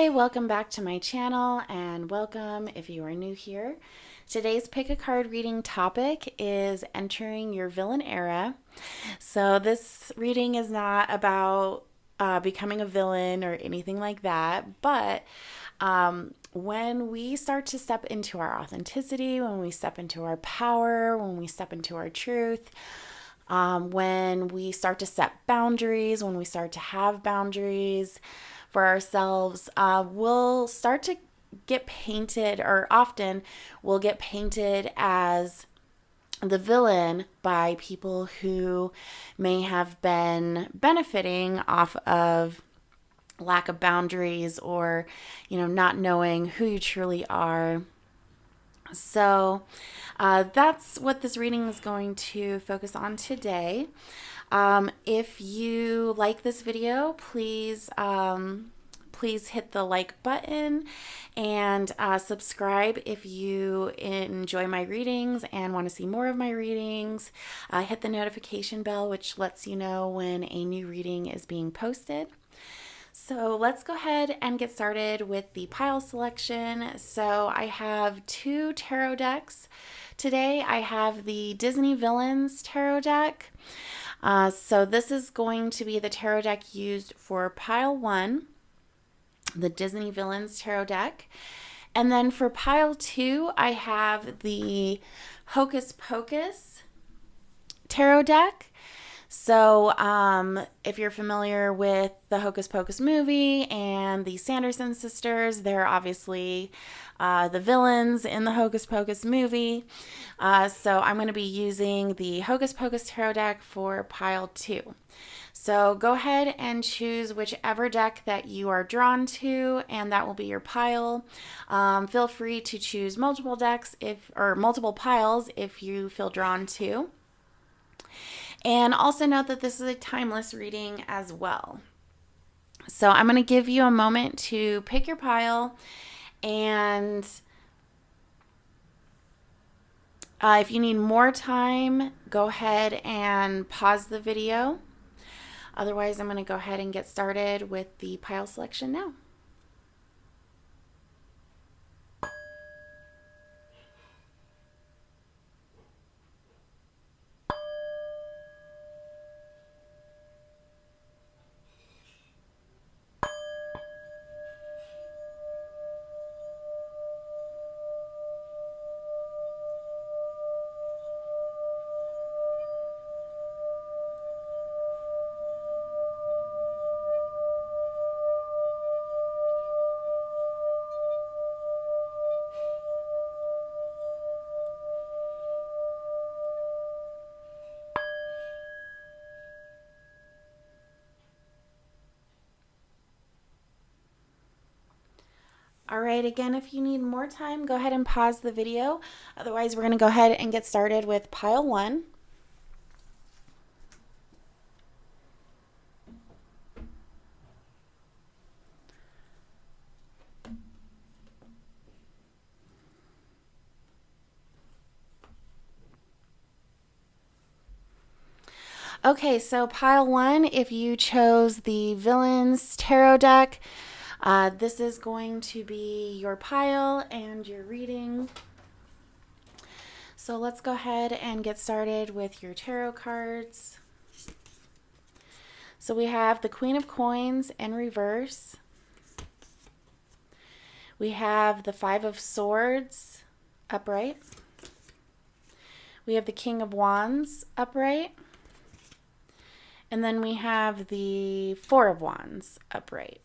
Hi, welcome back to my channel, and welcome if you are new here. Today's pick a card reading topic is entering your villain era. So this reading is not about becoming a villain or anything like that, but when we start to step into our authenticity, when we step into our power, when we step into our truth, when we start to set boundaries, when we start to have boundaries for ourselves, we'll start to get painted, or often we'll get painted as the villain by people who may have been benefiting off of lack of boundaries, or not knowing who you truly are. So that's what this reading is going to focus on today. If you like this video, please hit the like button and subscribe if you enjoy my readings and want to see more of my readings. Hit the notification bell, which lets you know when a new reading is being posted. So let's go ahead and get started with the pile selection. So I have two tarot decks. Today I have the Disney Villains tarot deck. So this is going to be the tarot deck used for pile 1, the Disney Villains tarot deck. And then for pile 2, I have the Hocus Pocus tarot deck. So if you're familiar with the Hocus Pocus movie and the Sanderson sisters, they're obviously the villains in the Hocus Pocus movie. So I'm going to be using the Hocus Pocus tarot deck for pile 2. So go ahead and choose whichever deck that you are drawn to, and that will be your pile. Feel free to choose multiple decks or multiple piles if you feel drawn to. And also note that this is a timeless reading as well. So I'm going to give you a moment to pick your pile, and if you need more time, go ahead and pause the video. Otherwise, I'm going to go ahead and get started with the pile selection now. All right, again, if you need more time, go ahead and pause the video. Otherwise, we're going to go ahead and get started with pile 1. Okay, so pile 1, if you chose the Villains tarot deck, this is going to be your pile and your reading. So let's go ahead and get started with your tarot cards. So we have the Queen of Coins in reverse. We have the Five of Swords upright. We have the King of Wands upright. And then we have the Four of Wands upright.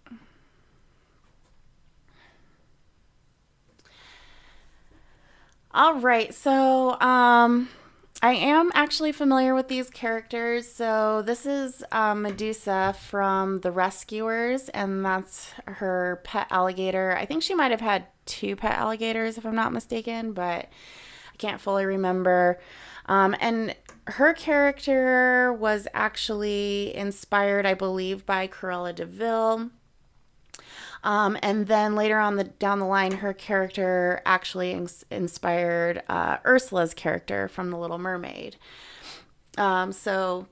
All right, so I am actually familiar with these characters. So this is Medusa from The Rescuers, and that's her pet alligator. I think she might have had 2 pet alligators, if I'm not mistaken, but I can't fully remember. And her character was actually inspired, I believe, by Cruella de Vil. And then later on down the line, her character actually inspired Ursula's character from The Little Mermaid. So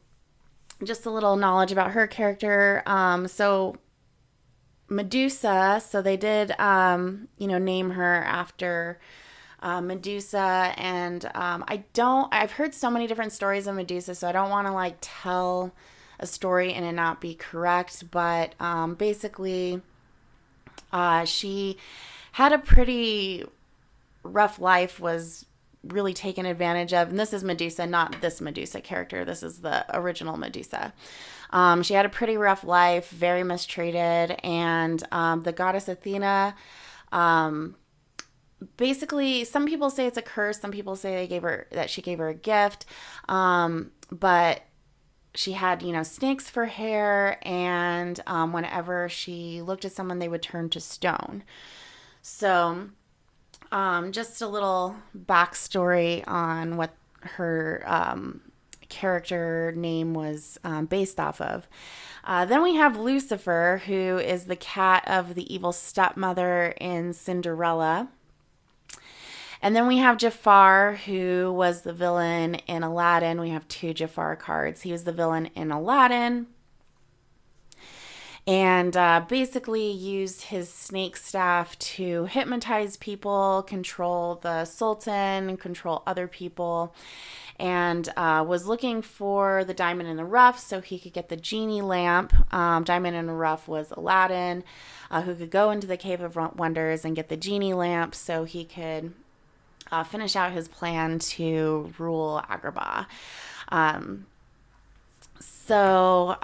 just a little knowledge about her character. So Medusa. So they did, name her after Medusa. And I've heard so many different stories of Medusa, so I don't want to like tell a story and it not be correct. But basically, she had a pretty rough life, was really taken advantage of. And this is Medusa, not this Medusa character. This is the original Medusa. She had a pretty rough life, very mistreated, and the goddess Athena, basically, some people say it's a curse. Some people say she gave her a gift, but she had, snakes for hair, and whenever she looked at someone, they would turn to stone. So, just a little backstory on what her character name was based off of. Then we have Lucifer, who is the cat of the evil stepmother in Cinderella. And then we have Jafar, who was the villain in Aladdin. We have 2 Jafar cards. He was the villain in Aladdin, and basically used his snake staff to hypnotize people, control the sultan, control other people, and was looking for the diamond in the rough so he could get the genie lamp. Diamond in the rough was Aladdin, who could go into the Cave of Wonders and get the genie lamp so he could finish out his plan to rule Agrabah. So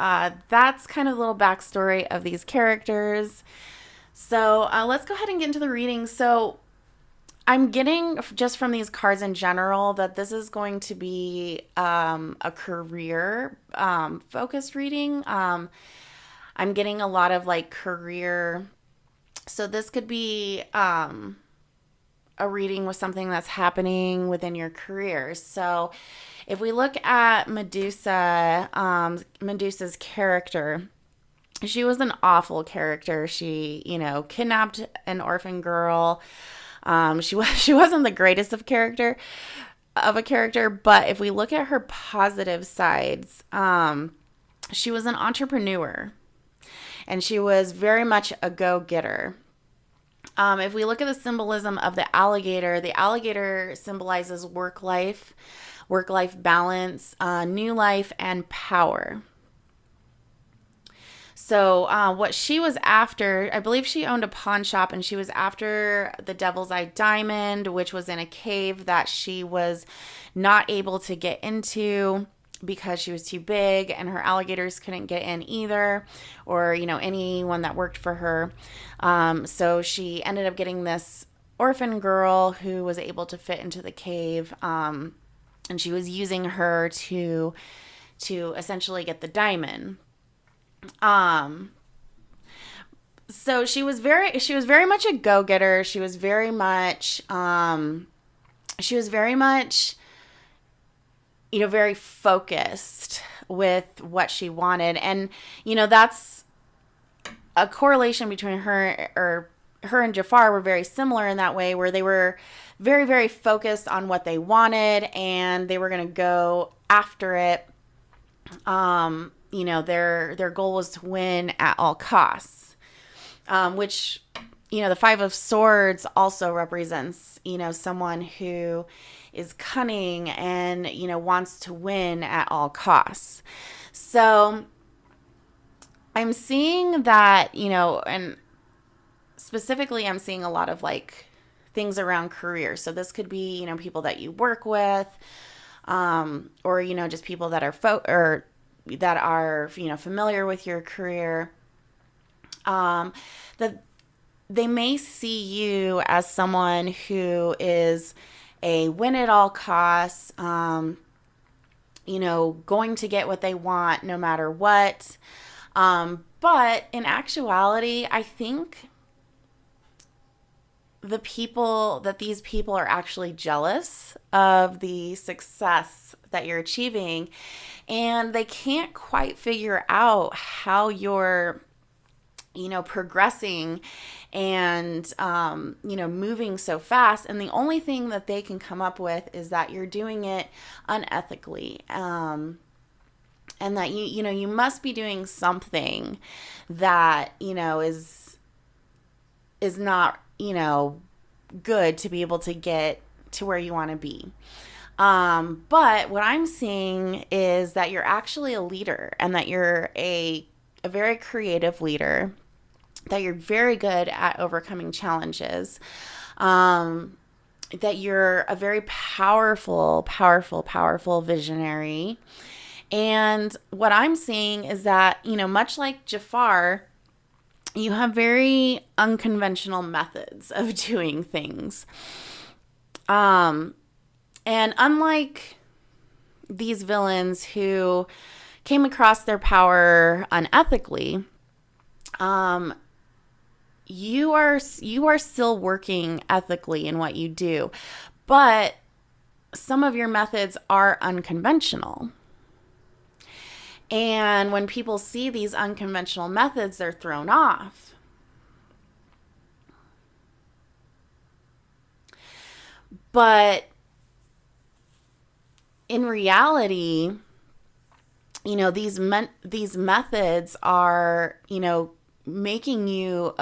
that's kind of a little backstory of these characters. So let's go ahead and get into the reading. So I'm getting, just from these cards in general, that this is going to be a career focused reading. I'm getting a lot of like career. So this could be a reading with something that's happening within your career. So if we look at Medusa, Medusa's character, she was an awful character. She, kidnapped an orphan girl. She wasn't the greatest of a character, but if we look at her positive sides, she was an entrepreneur, and she was very much a go-getter. If we look at the symbolism of the alligator symbolizes work-life balance, new life, and power. So what she was after, I believe she owned a pawn shop, and she was after the Devil's Eye Diamond, which was in a cave that she was not able to get into because she was too big, and her alligators couldn't get in either, or anyone that worked for her. So she ended up getting this orphan girl who was able to fit into the cave, and she was using her to essentially get the diamond. So she was very much a go-getter. She was very much very focused with what she wanted. And, that's a correlation between her and Jafar were very similar in that way, where they were very, very focused on what they wanted, and they were going to go after it. Their goal was to win at all costs, which, the 5 of Swords also represents, someone who is cunning and, wants to win at all costs. So I'm seeing that, and specifically I'm seeing a lot of like things around career. So this could be, people that you work with, or, just people that are familiar with your career. That they may see you as someone who is a win at all costs, going to get what they want no matter what. But in actuality, I think these people are actually jealous of the success that you're achieving, and they can't quite figure out how you're progressing and, moving so fast. And the only thing that they can come up with is that you're doing it unethically. And that you must be doing something that, is is not, good to be able to get to where you want to be. But what I'm seeing is that you're actually a leader, and that you're a very creative leader, that you're very good at overcoming challenges, that you're a very powerful visionary. And what I'm seeing is that, much like Jafar, you have very unconventional methods of doing things. And unlike these villains who came across their power unethically, you are still working ethically in what you do, but some of your methods are unconventional. And when people see these unconventional methods, they're thrown off. But in reality, these methods are, making you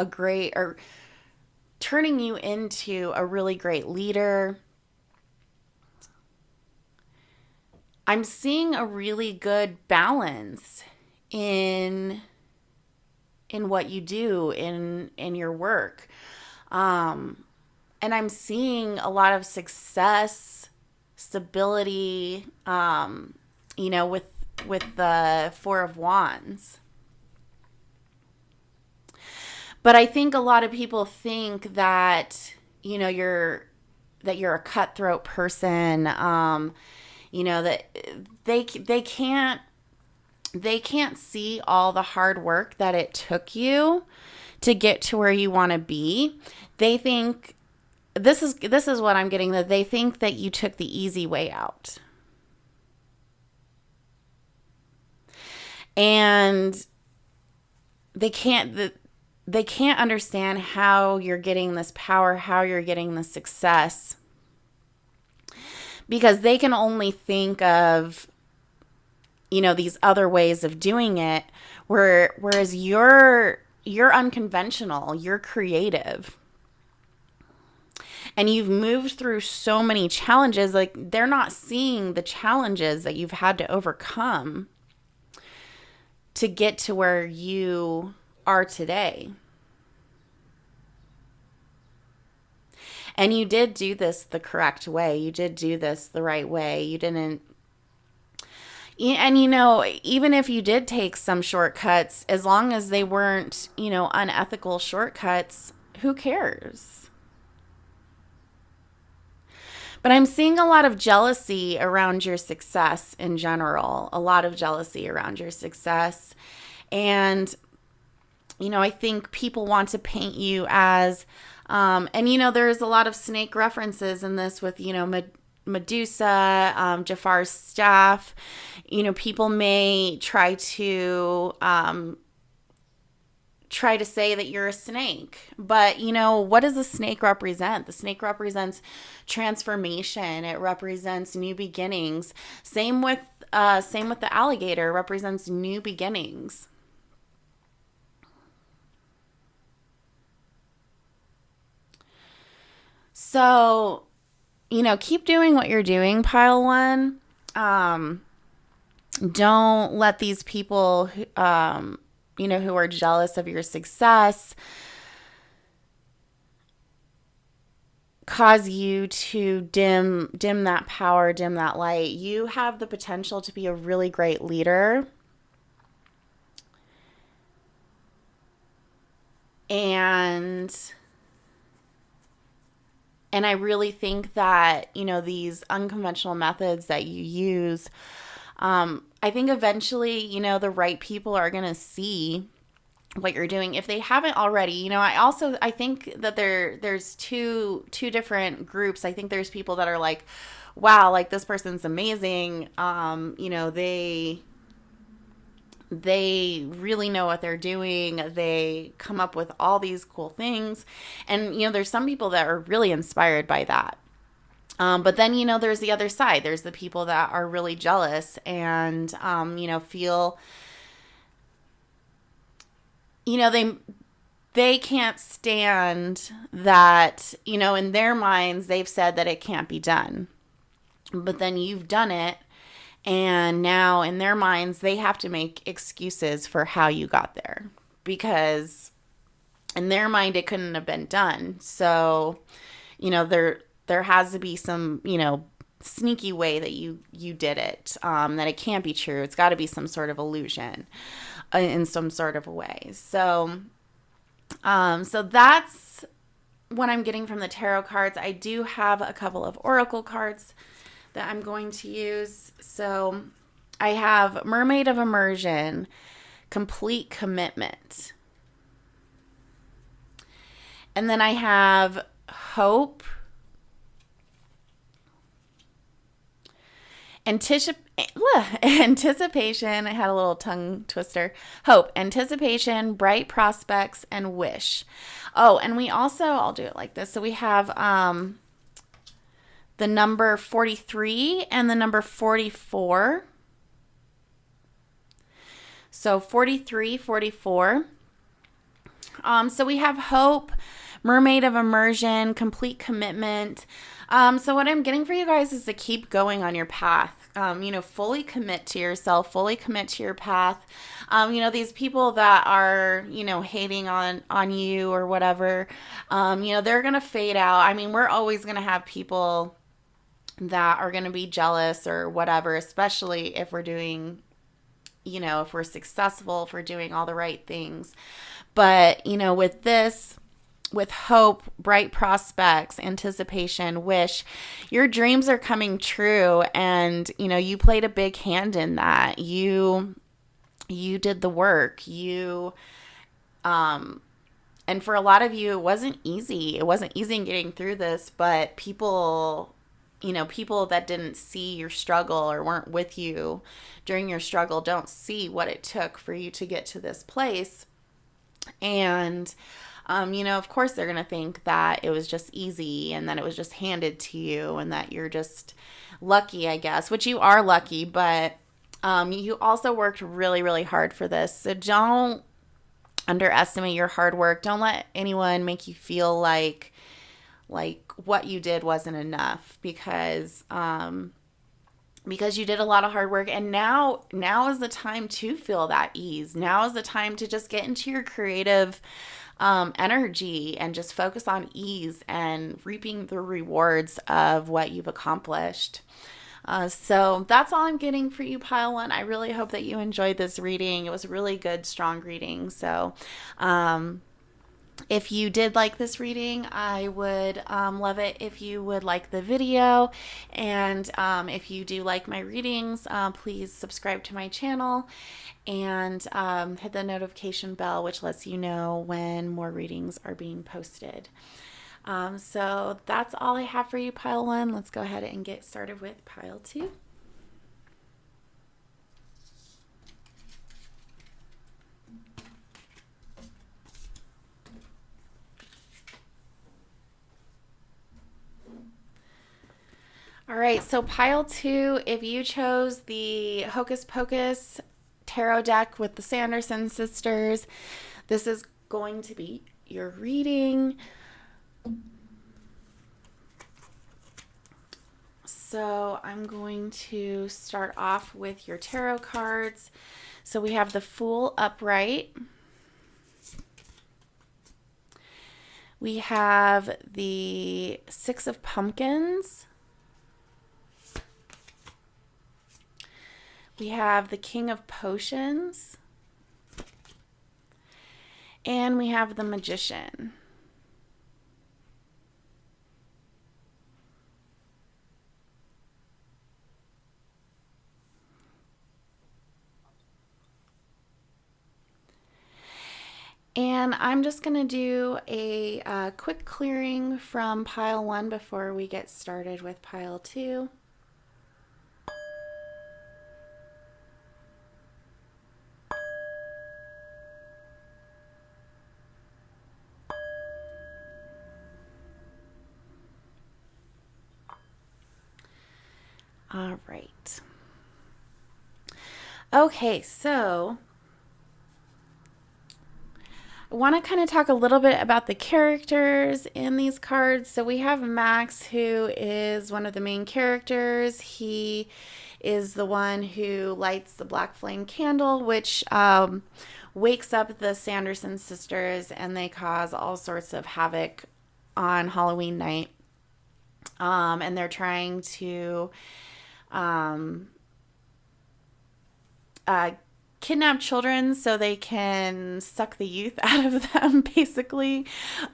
turning you into a really great leader. I'm seeing a really good balance in what you do in your work. And I'm seeing a lot of success, stability, with the Four of Wands. But I think a lot of people think that, you're a cutthroat person, that they can't see all the hard work that it took you to get to where you want to be. They think this is what I'm getting, that they think that you took the easy way out. And they can't understand how you're getting this power, how you're getting this success, because they can only think of, these other ways of doing it, whereas you're unconventional, you're creative. And you've moved through so many challenges, like they're not seeing the challenges that you've had to overcome to get to where you are today. And you did do this the correct way. You did do this the right way. You didn't. And, even if you did take some shortcuts, as long as they weren't, unethical shortcuts, who cares? But I'm seeing a lot of jealousy around your success in general, a lot of jealousy around your success. And, I think people want to paint you as, and, there's a lot of snake references in this with, Medusa, Jafar's staff. People may try to say that you're a snake, but what does a snake represent? The snake represents transformation. It represents new beginnings. Same with the alligator. It represents new beginnings. So, keep doing what you're doing, pile one. Don't let these people, who are jealous of your success, cause you to dim that power, dim that light. You have the potential to be a really great leader. And I really think that, these unconventional methods that you use, I think eventually, the right people are going to see what you're doing if they haven't already. I think that there's two different groups. I think there's people that are like, wow, like this person's amazing. They really know what they're doing. They come up with all these cool things. And, there's some people that are really inspired by that. But then, there's the other side. There's the people that are really jealous and, feel, they can't stand that, in their minds, they've said that it can't be done. But then you've done it. And now in their minds, they have to make excuses for how you got there, because in their mind, it couldn't have been done. So, there has to be some, sneaky way that you did it, that it can't be true. It's got to be some sort of illusion in some sort of a way. So that's what I'm getting from the tarot cards. I do have a couple of oracle cards that I'm going to use. So I have Mermaid of Immersion, Complete Commitment. And then I have Hope, Anticipation. I had a little tongue twister. Hope, Anticipation, Bright Prospects, and Wish. Oh, and we also, I'll do it like this. So we have the number 43 and the number 44. So 43, 44. So we have Hope, Mermaid of Immersion, Complete Commitment. So what I'm getting for you guys is to keep going on your path. Fully commit to yourself, fully commit to your path. These people that are, hating on you or whatever, they're going to fade out. I mean, we're always going to have people that are going to be jealous or whatever, especially if we're doing, if we're successful, if we're doing all the right things. But, with hope, bright prospects, anticipation, wish, your dreams are coming true. And, you played a big hand in that. You did the work. And for a lot of you, it wasn't easy. It wasn't easy in getting through this, but people that didn't see your struggle or weren't with you during your struggle don't see what it took for you to get to this place. And, of course they're going to think that it was just easy and that it was just handed to you and that you're just lucky, I guess, which you are lucky, but you also worked really, really hard for this. So don't underestimate your hard work. Don't let anyone make you feel like what you did wasn't enough, because you did a lot of hard work. And now is the time to feel that ease. Now is the time to just get into your creative energy and just focus on ease and reaping the rewards of what you've accomplished. So that's all I'm getting for you, Pile 1. I really hope that you enjoyed this reading. It was a really good, strong reading. So, if you did like this reading, I would love it if you would like the video. And if you do like my readings, please subscribe to my channel and hit the notification bell, which lets you know when more readings are being posted. So that's all I have for you, Pile 1. Let's go ahead and get started with Pile 2. All right, so Pile 2, if you chose the Hocus Pocus tarot deck with the Sanderson sisters, this is going to be your reading. So I'm going to start off with your tarot cards. So we have the Fool upright. We have the Six of Pumpkins. We have the King of Potions. And we have the Magician. And I'm just going to do a quick clearing from Pile 1 before we get started with Pile 2. All right. Okay, so want to kind of talk a little bit about the characters in these cards. So we have Max, who is one of the main characters. He is the one who lights the black flame candle, which wakes up the Sanderson sisters, and they cause all sorts of havoc on Halloween night. And they're trying to kidnap children so they can suck the youth out of them, basically.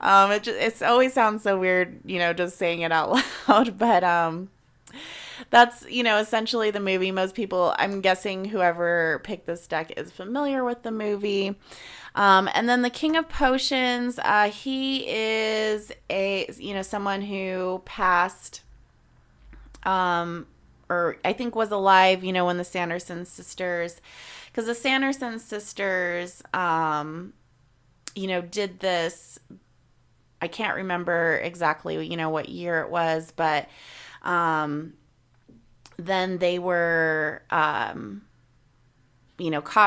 It always sounds so weird, just saying it out loud, but that's, essentially the movie. Most people, I'm guessing whoever picked this deck is familiar with the movie. And then the King of Potions, he is someone who passed, or I think was alive, when the Sanderson sisters, because the Sanderson sisters, did this. I can't remember exactly, what year it was, but then they were, caught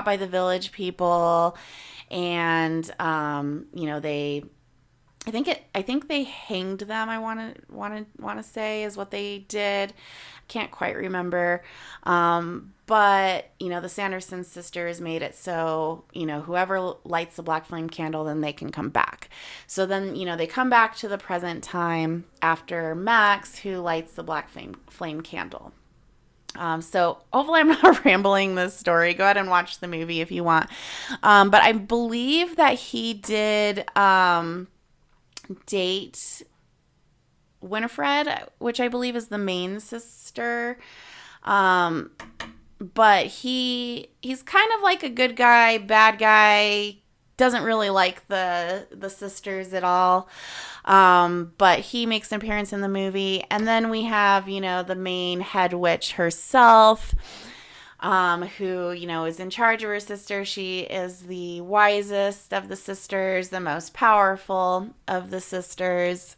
by the village people, and they. I think they hanged them. I want to say is what they did. Can't quite remember. But the Sanderson sisters made it so whoever lights the black flame candle, then they can come back. So then they come back to the present time after Max, who lights the black flame candle. So hopefully I'm not rambling this story. Go ahead and watch the movie if you want. But I believe that he did date Winifred, which I believe is the main sister. But he's kind of like a good guy, bad guy, doesn't really like the sisters at all. But he makes an appearance in the movie. And then we have, the main head witch herself, who, is in charge of her sister. She is the wisest of the sisters, the most powerful of the sisters.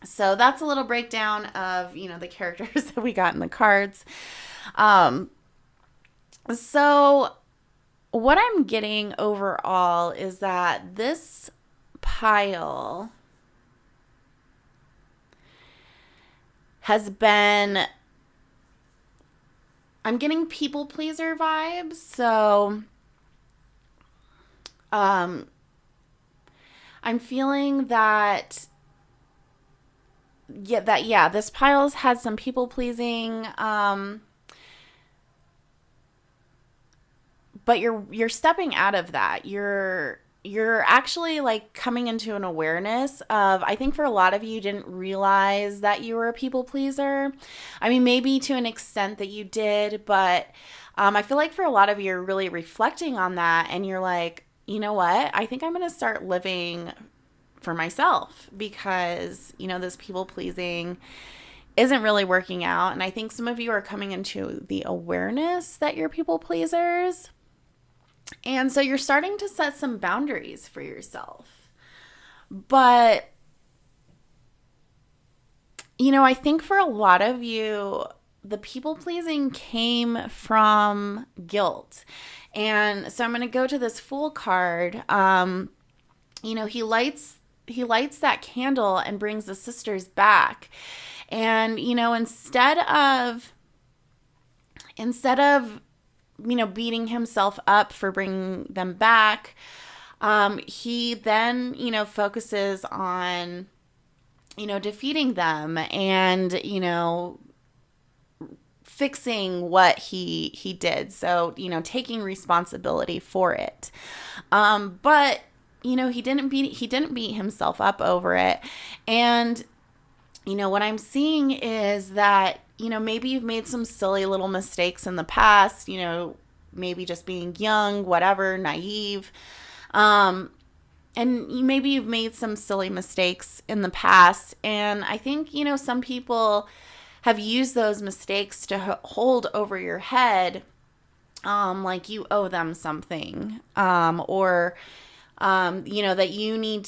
So that's a little breakdown of, the characters that we got in the cards. So what I'm getting overall is that this pile has been, I'm getting people pleaser vibes. So I'm feeling that this pile's had some people pleasing, but you're stepping out of that. You're actually like coming into an awareness of, I think for a lot of you didn't realize that you were a people pleaser. I mean, maybe to an extent that you did, but I feel like for a lot of you, you're really reflecting on that, and you're like, you know what? I think I'm going to start living for myself, because, this people pleasing isn't really working out. And I think some of you are coming into the awareness that you're people pleasers. And so you're starting to set some boundaries for yourself. But, I think for a lot of you, the people pleasing came from guilt. And so I'm going to go to this Fool card. He lights that candle and brings the sisters back. And, instead of beating himself up for bringing them back, he then, focuses on, defeating them and, fixing what he did. So, taking responsibility for it. But, he didn't beat himself up over it. And, what I'm seeing is that, maybe you've made some silly little mistakes in the past, maybe just being young, whatever, naive. And maybe you've made some silly mistakes in the past. And I think, some people have used those mistakes to hold over your head, like you owe them something, or, that you need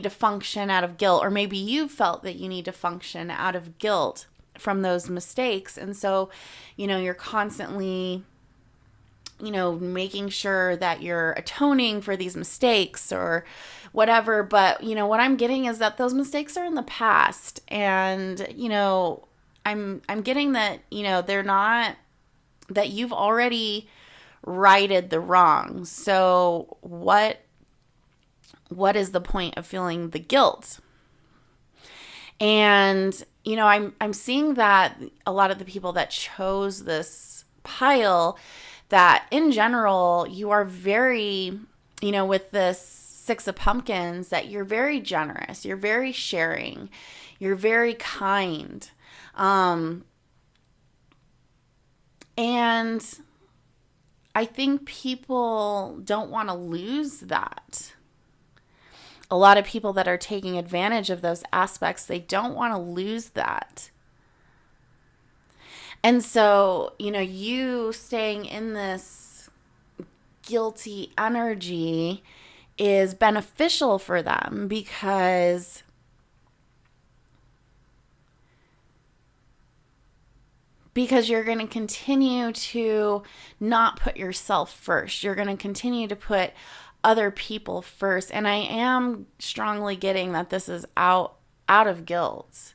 to function out of guilt, or maybe you felt that you need to function out of guilt from those mistakes. And so, you're constantly making sure that you're atoning for these mistakes or whatever. But, what I'm getting is that those mistakes are in the past. And, I'm getting that, they're not, that you've already righted the wrongs. So what is the point of feeling the guilt? And, I'm seeing that a lot of the people that chose this pile, that in general, you are very, with this Six of Pumpkins, that you're very generous, you're very sharing, you're very kind. And I think people don't want to lose that. A lot of people that are taking advantage of those aspects, they don't want to lose that. And so, you staying in this guilty energy is beneficial for them because you're going to continue to not put yourself first. You're going to continue to put other people first. And I am strongly getting that this is out of guilt,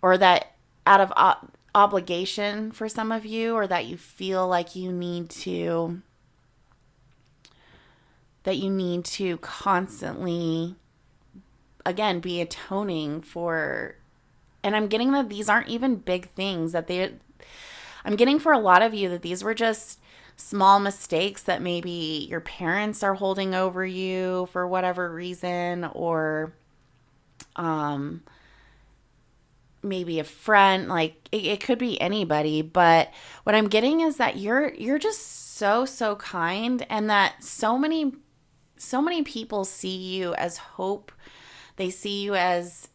or that out of obligation for some of you, or that you feel like you need to constantly, again, be atoning for. And I'm getting that these aren't even big things, I'm getting for a lot of you that these were just small mistakes that maybe your parents are holding over you for whatever reason, or maybe a friend. Like it could be anybody, but what I'm getting is that you're just so kind, and that so many people see you as hope. They see you as,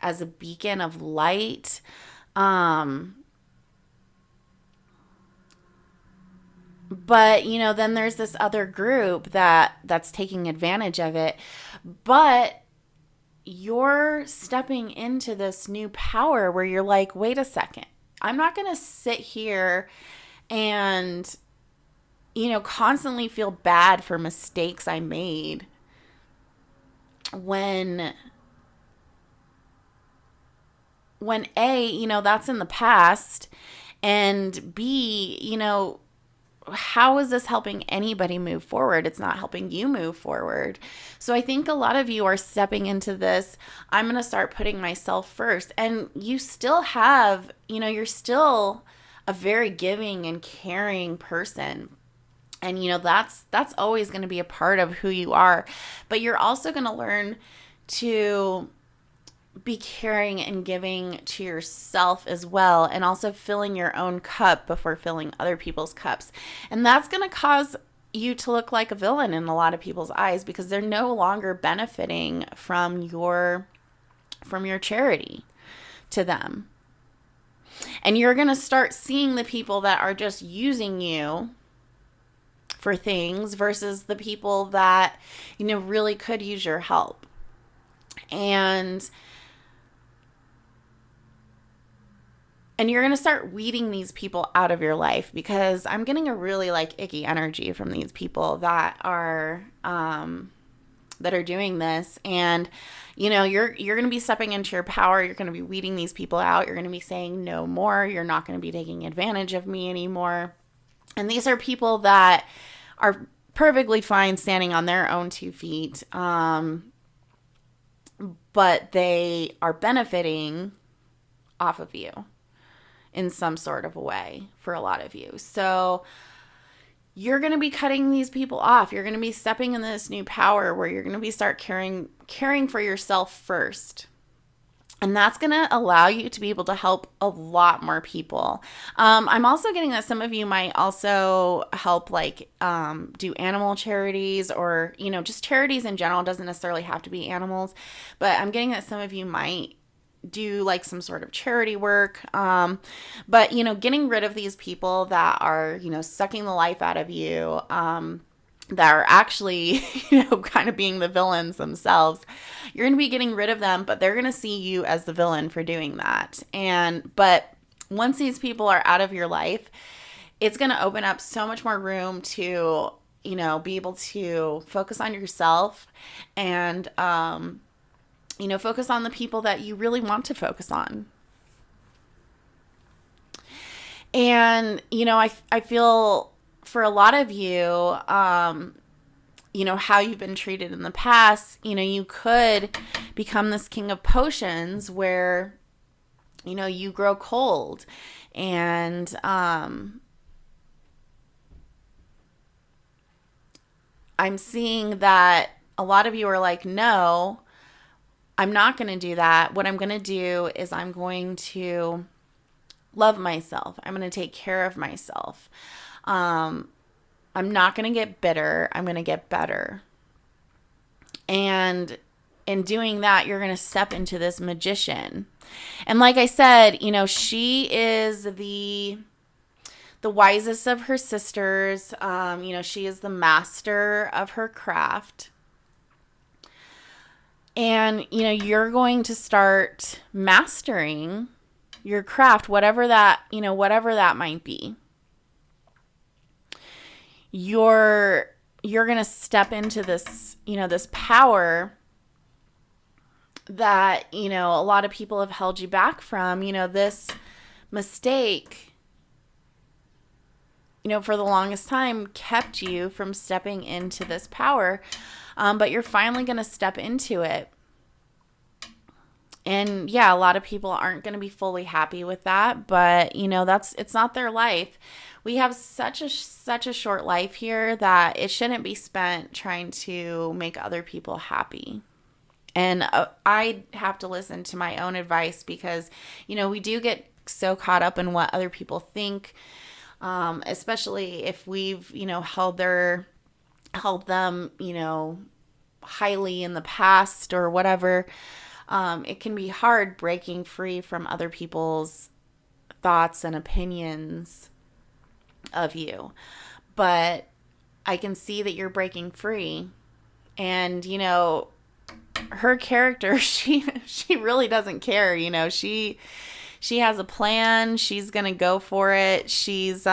as a beacon of light. But, then there's this other group that's taking advantage of it. But you're stepping into this new power where you're like, wait a second. I'm not going to sit here and, constantly feel bad for mistakes I made when A, that's in the past, and B, how is this helping anybody move forward? It's not helping you move forward. So I think a lot of you are stepping into this, I'm going to start putting myself first. And you still have, you're still a very giving and caring person. And, that's always going to be a part of who you are. But you're also going to learn to be caring and giving to yourself as well, and also filling your own cup before filling other people's cups. And that's going to cause you to look like a villain in a lot of people's eyes, because they're no longer benefiting from your charity to them. And you're going to start seeing the people that are just using you for things versus the people that, really could use your help. And you're going to start weeding these people out of your life, because I'm getting a really icky energy from these people that are doing this. And, you're going to be stepping into your power. You're going to be weeding these people out. You're going to be saying no more. You're not going to be taking advantage of me anymore. And these are people that are perfectly fine standing on their own 2 feet. But they are benefiting off of you in some sort of a way for a lot of you. So you're going to be cutting these people off. You're going to be stepping in this new power where you're going to be start caring for yourself first. And that's going to allow you to be able to help a lot more people. I'm also getting that some of you might also help do animal charities, or, just charities in general. It doesn't necessarily have to be animals. But I'm getting that some of you might do some sort of charity work. But, getting rid of these people that are, sucking the life out of you, that are actually, kind of being the villains themselves. You're going to be getting rid of them, but they're going to see you as the villain for doing that. But once these people are out of your life, it's going to open up so much more room to, be able to focus on yourself and, focus on the people that you really want to focus on. And, I feel for a lot of you, how you've been treated in the past, you could become this king of potions where, you grow cold and, I'm seeing that a lot of you are like, no, I'm not going to do that. What I'm going to do is I'm going to love myself. I'm going to take care of myself. I'm not going to get bitter. I'm going to get better. And in doing that, you're going to step into this magician. And like I said, she is the wisest of her sisters. She is the master of her craft. And, you're going to start mastering your craft, whatever that might be. You're going to step into this, this power that, a lot of people have held you back from. This mistake, for the longest time kept you from stepping into this power. But you're finally going to step into it. And yeah, a lot of people aren't going to be fully happy with that, but it's not their life. We have such a short life here that it shouldn't be spent trying to make other people happy. And I have to listen to my own advice because, we do get so caught up in what other people think, especially if we've, held them, highly in the past or whatever. It can be hard breaking free from other people's thoughts and opinions of you. But I can see that you're breaking free. And, her character, she really doesn't care. She has a plan. She's going to go for it. She's,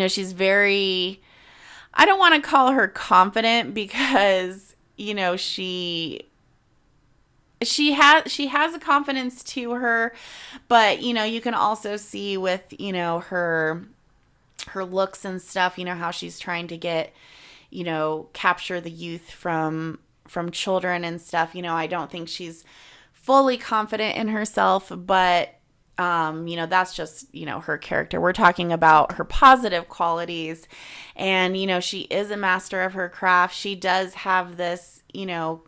she's very, I don't want to call her confident because, she has a confidence to her, but, you can also see with, her looks and stuff, how she's trying to get, capture the youth from children and stuff. I don't think she's fully confident in herself, but, that's just, her character. We're talking about her positive qualities and, she is a master of her craft. She does have this,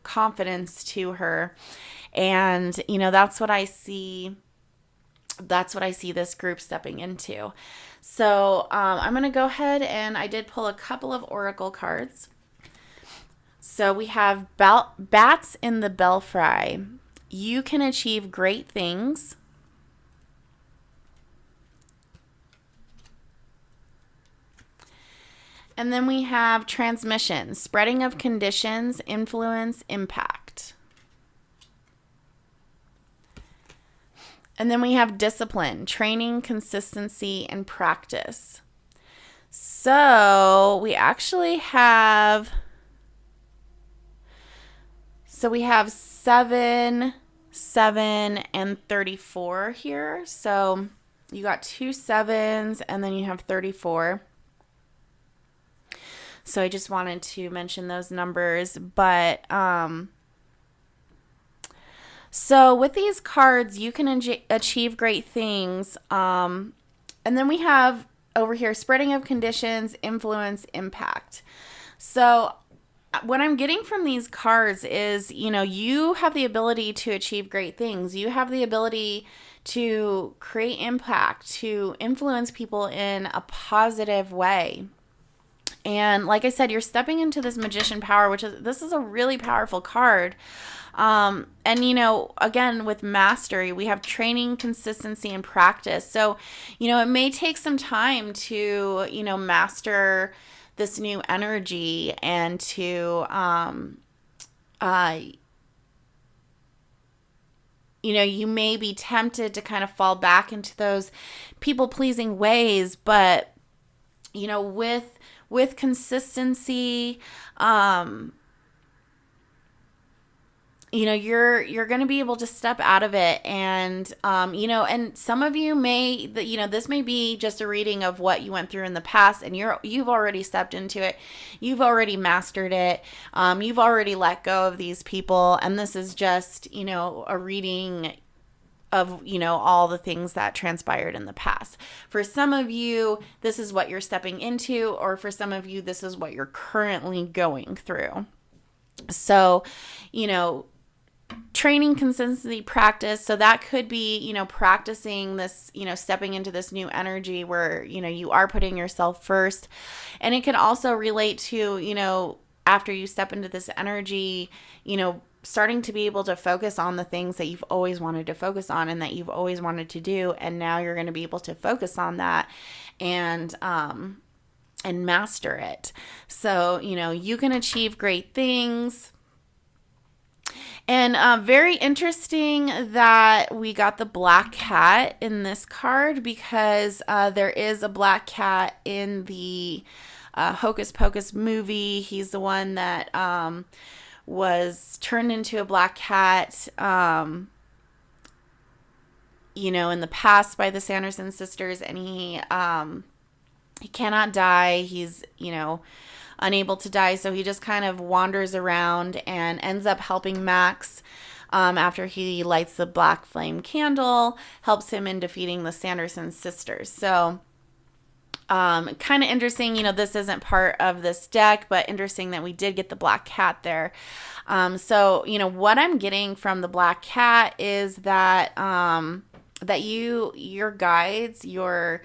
confidence to her. And, that's what I see. That's what I see this group stepping into. So I'm going to go ahead and I did pull a couple of oracle cards. So we have bats in the belfry. You can achieve great things. And then we have transmission, spreading of conditions, influence, impact. And then we have discipline, training, consistency, and practice. So we actually have, we have 7, 7, and 34 here. So you got 2 7s and then you have 34. So I just wanted to mention those numbers, but so with these cards, you can achieve great things. And then we have over here, spreading of conditions, influence, impact. So what I'm getting from these cards is, you have the ability to achieve great things. You have the ability to create impact, to influence people in a positive way. And like I said, you're stepping into this magician power, this is a really powerful card. And, again, with mastery, we have training, consistency, and practice. So, it may take some time to, master this new energy and to, you may be tempted to kind of fall back into those people-pleasing ways, but, with consistency, you're going to be able to step out of it. And, and some of you may, this may be just a reading of what you went through in the past, and you've already stepped into it. You've already mastered it. You've already let go of these people. And this is just, a reading of, all the things that transpired in the past. For some of you, this is what you're stepping into, or for some of you, this is what you're currently going through. So, training, consistency, practice. So that could be, practicing this, stepping into this new energy where, you are putting yourself first. And it can also relate to, after you step into this energy, starting to be able to focus on the things that you've always wanted to focus on and that you've always wanted to do. And now you're going to be able to focus on that and master it. So, you can achieve great things. And very interesting that we got the black cat in this card, because there is a black cat in the Hocus Pocus movie. He's the one that was turned into a black cat, in the past by the Sanderson sisters, and he cannot die. He's, unable to die, so he just kind of wanders around and ends up helping Max after he lights the black flame candle, helps him in defeating the Sanderson sisters. So kind of interesting, this isn't part of this deck, but interesting that we did get the black cat there. So, what I'm getting from the black cat is that your guides, your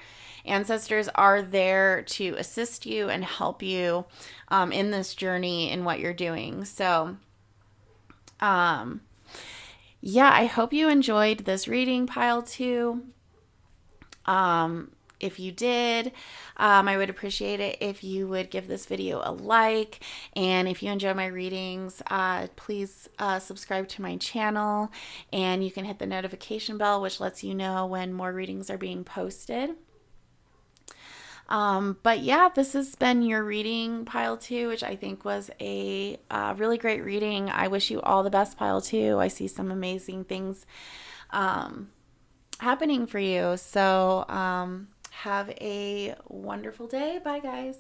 ancestors are there to assist you and help you in this journey in what you're doing. So, I hope you enjoyed this reading, pile 2. If you did, I would appreciate it if you would give this video a like. And if you enjoy my readings, please subscribe to my channel. And you can hit the notification bell, which lets you know when more readings are being posted. But yeah, this has been your reading, pile 2, which I think was a really great reading. I wish you all the best, pile 2. I see some amazing things happening for you. So have a wonderful day. Bye, guys.